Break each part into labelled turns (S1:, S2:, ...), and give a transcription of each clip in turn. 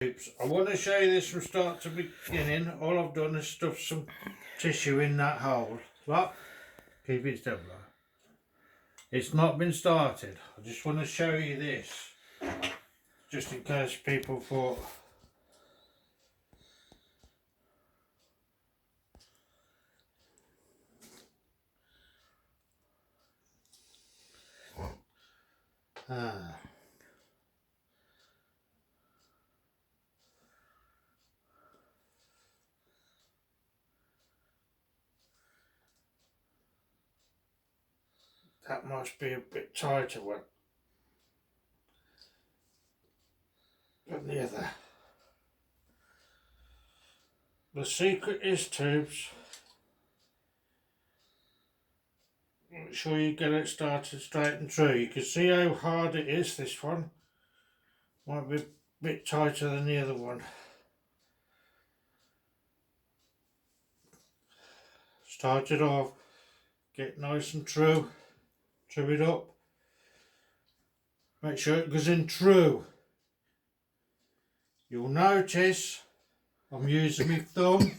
S1: Oops. I want to show you this from start to beginning. All I've done is stuff some tissue in that hole. What? Keep it still, bro. It's not been started. I just want to show you this, just in case people thought. That must be a bit tighter one than the other. The secret is, tubes, make sure you get it started straight and true. You can see how hard it is, this one. Might be a bit tighter than the other one. Start it off, get nice and true, true it up. Make sure it goes in true. You'll notice I'm using my thumb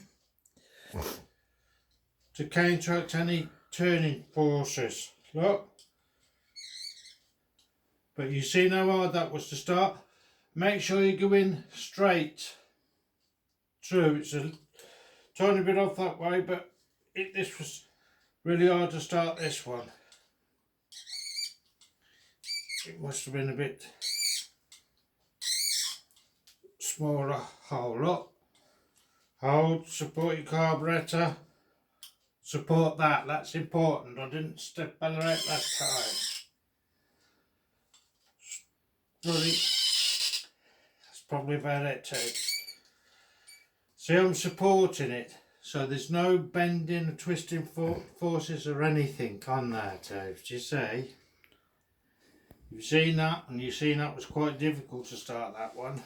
S1: to counteract any turning forces. Look. But you see how hard that was to start. Make sure you go in straight true. It's a tiny bit off that way, but this was really hard to start this one. It must have been a bit smaller hole. Look. Hold, support your carburettor. Support that, that's important. I didn't step out last time. Really, that's probably about it too. See, I'm supporting it, so there's no bending or twisting forces or anything on there too. Do you see? You've seen that, and you've seen that was quite difficult to start that one.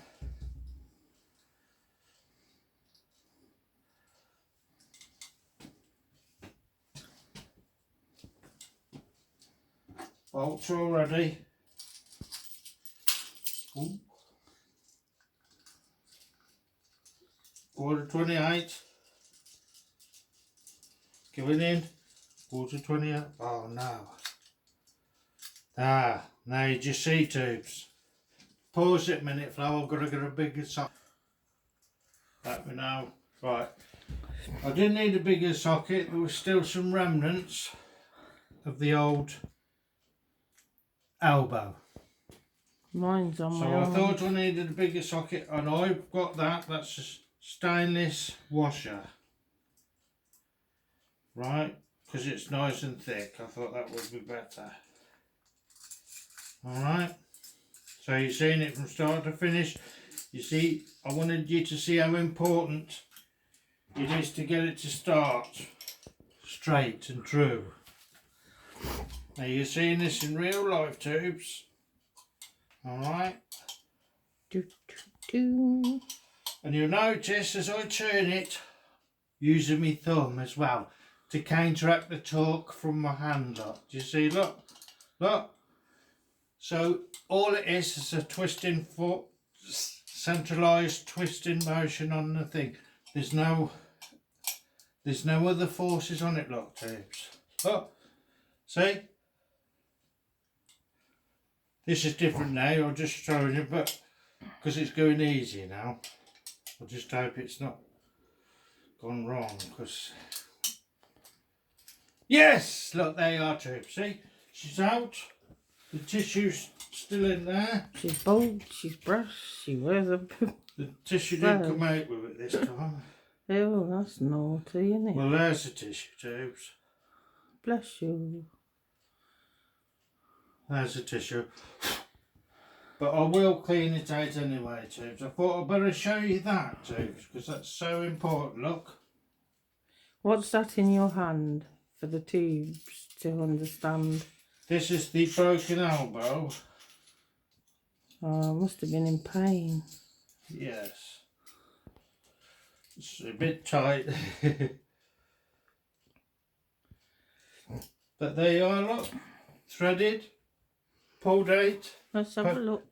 S1: Bolts all ready. Ooh. Quarter 28. Going in. Quarter 28. Oh no. Now you just see, tubes. Pause it a minute, Flo. I've got to get a bigger socket. Let me know. Right. I didn't need a bigger socket. There was still some remnants of the old elbow.
S2: Mine's on
S1: so
S2: my
S1: I
S2: arm.
S1: thought I needed a bigger socket, and I've got that. That's a stainless washer, right? Because it's nice and thick. I thought that would be better. All right. So you've seen it from start to finish. You see, I wanted you to see how important it is to get it to start straight and true. Now you're seeing this in real life, tubes. Alright. And you'll notice as I turn it, using my thumb as well, to counteract the torque from my hand. Look. Do you see? Look. Look. So all it is a twisting foot, centralised twisting motion on the thing. There's no other forces on it, look, tubes. Look. See? This is different now, I'm just showing you, but because it's going easy now. I just hope it's not gone wrong, because... Yes! Look, there you are, tubes. See? She's out. The tissue's still in there.
S2: She's bold, she's brash, she wears a...
S1: The tissue didn't come out with it this time.
S2: Oh, that's naughty, isn't it?
S1: Well, there's the tissue, tubes.
S2: Bless you.
S1: There's the tissue. But I will clean it out anyway, tubes. I thought I'd better show you that, tubes, because that's so important. Look.
S2: What's that in your hand for the tubes to understand?
S1: This is the broken elbow.
S2: Oh, I must have been in pain.
S1: Yes. It's a bit tight. But there you are, look. Threaded. Pulled out.
S2: Let's have a look.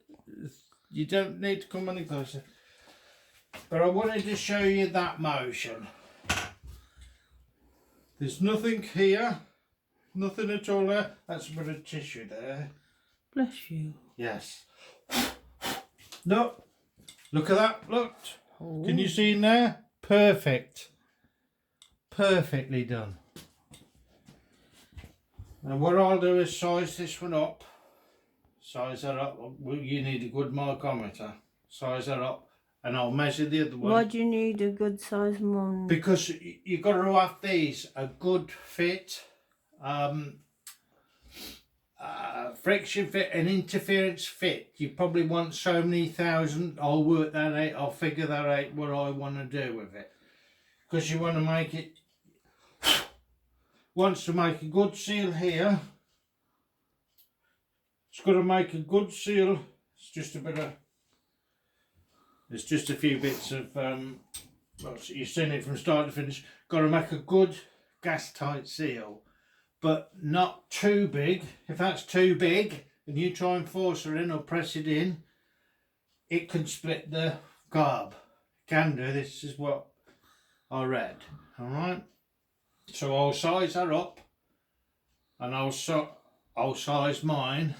S1: You don't need to come any closer. But I wanted to show you that motion. There's nothing here, nothing at all there. That's a bit of tissue there.
S2: Bless you.
S1: Yes. Look, look at that, look.
S2: Oh.
S1: Can you see in there? Perfect. Perfectly done. And what I'll do is size this one up. Size that up. Well, you need a good micrometer. Size that up. And I'll measure the other one.
S2: Why do you need a good size one?
S1: Because you've got to have these a good fit, friction fit and interference fit. You probably want so many thousand. I'll work that out. I'll figure that out what I want to do with it. Because you want to make it. Wants to make a good seal here. It's got to make a good seal. It's just a bit of. There's just a few bits of, well, you've seen it from start to finish. Got to make a good gas tight seal, but not too big. If that's too big and you try and force it in or press it in, it can split the carb. Can do. This is what I read. All right. So I'll size that up, and I'll size mine.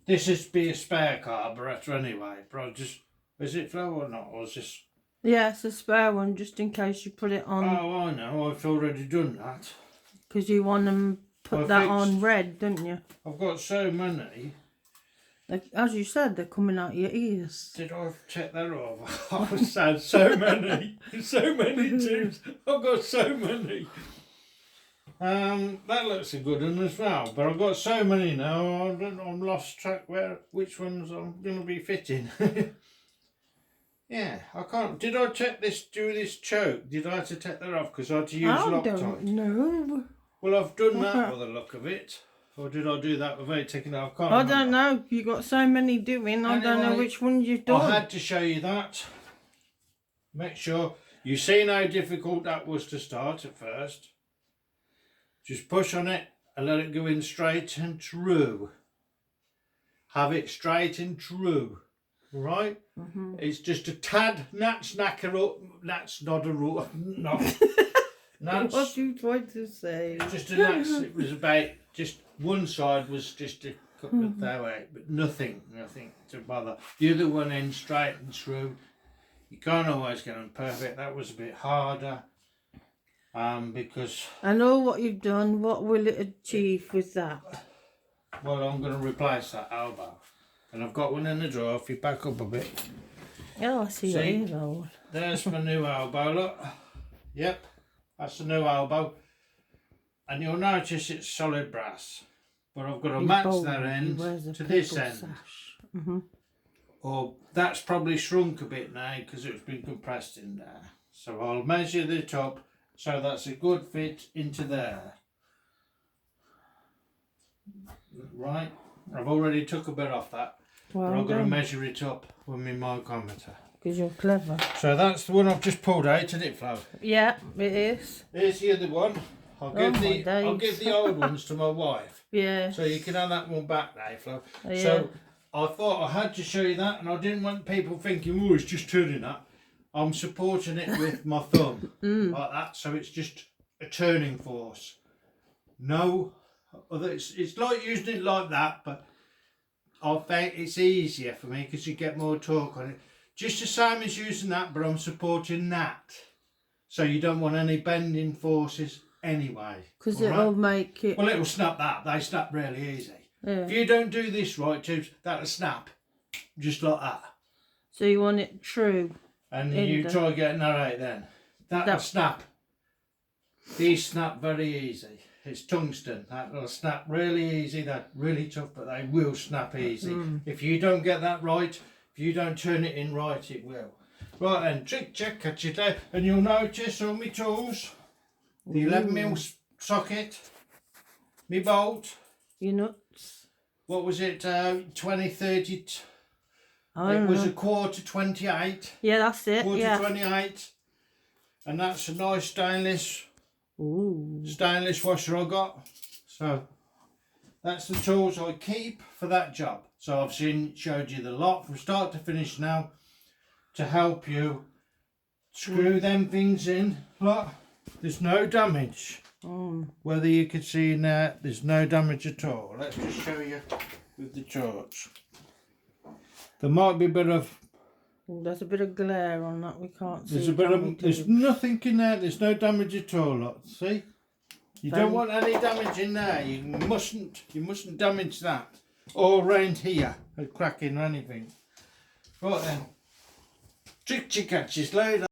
S1: This is be a spare carburetor anyway, but I'll just. Is it flow or not? Or is this?
S2: Yeah, it's a spare one just in case you put it on.
S1: Oh, I know. I've already done that.
S2: Because you want them put that on red, don't you?
S1: I've got so many.
S2: As you said, they're coming out your ears.
S1: Did I check that off? I've said so many. So many tubes. I've got so many. That looks a good one as well. But I've got so many now. I'm lost track which ones I'm going to be fitting. Yeah, I can't. Did I check this, do this choke? Did I have to take that off because I had to use Loctite?
S2: I don't know.
S1: Well, I've done that by the look of it. Or did I do that without taking it off?
S2: I don't know. You got so many doing. I don't know which ones you've done.
S1: I had to show you that. Make sure you've seen how difficult that was to start at first. Just push on it and let it go in straight and true. Have it straight and true. Right? It's just a tad knacker up. That's not a rule. No.
S2: What you tried to say?
S1: It's just a nats. It was about just one side was just a couple of that way, but nothing to bother. The other one in straight and true. You can't always get them perfect. That was a bit harder. Because
S2: I know what you've done. What will it achieve with that?
S1: Well, I'm going to replace that elbow. And I've got one in the drawer. If you back up a bit.
S2: Oh, I see what you're going.
S1: There's my new elbow, look. Yep, that's the new elbow. And you'll notice it's solid brass. But I've got to match that end to this end. Or that's probably shrunk a bit now because it's been compressed in there. So I'll measure the top so that's a good fit into there. Right, I've already took a bit off that.
S2: Well,
S1: but I'm going to measure it up with my micrometer.
S2: Because you're clever.
S1: So that's the one I've just pulled out, isn't it, Flo?
S2: Yeah, it is.
S1: Here's the other one. I'll give the old ones to my wife.
S2: Yeah.
S1: So you can have that one back now, Flo.
S2: Yeah.
S1: So I thought I had to show you that, and I didn't want people thinking, oh, it's just turning that. I'm supporting it with my thumb like that, so it's just a turning force. No, it's like using it like that, but I think it's easier for me because you get more torque on it. Just the same as using that, but I'm supporting that. So you don't want any bending forces anyway.
S2: Because it'll make it...
S1: Well, it'll snap that. They snap really easy.
S2: Yeah.
S1: If you don't do this right, tubes, that'll snap. Just like that.
S2: So you want it true.
S1: And you try getting that out then. That'll snap. These snap very easy. It's tungsten. That'll snap really easy. They're really tough, but they will snap easy. If you don't get that right, if you don't turn it in right, it will. Right then, trick check, catch it out. And you'll notice on my tools, the 11mm socket, my bolt.
S2: Your nuts.
S1: What was it, 20, 30...
S2: It
S1: was a quarter 28.
S2: Yeah, that's it.
S1: Quarter 28. And that's a nice stainless washer I got. So that's the tools I keep for that job. So I've showed you the lot from start to finish now to help you screw them things in. Look, there's no damage. Whether you can see in there, there's no damage at all. Let's just show you with the torch. There might be a bit of.
S2: There's a bit of glare on that. We can't see.
S1: There's a bit of. There's nothing in there. There's no damage at all. Look, see. You don't want any damage in there. You mustn't damage that. Or round here, a cracking or anything. Right then. Trick catches later.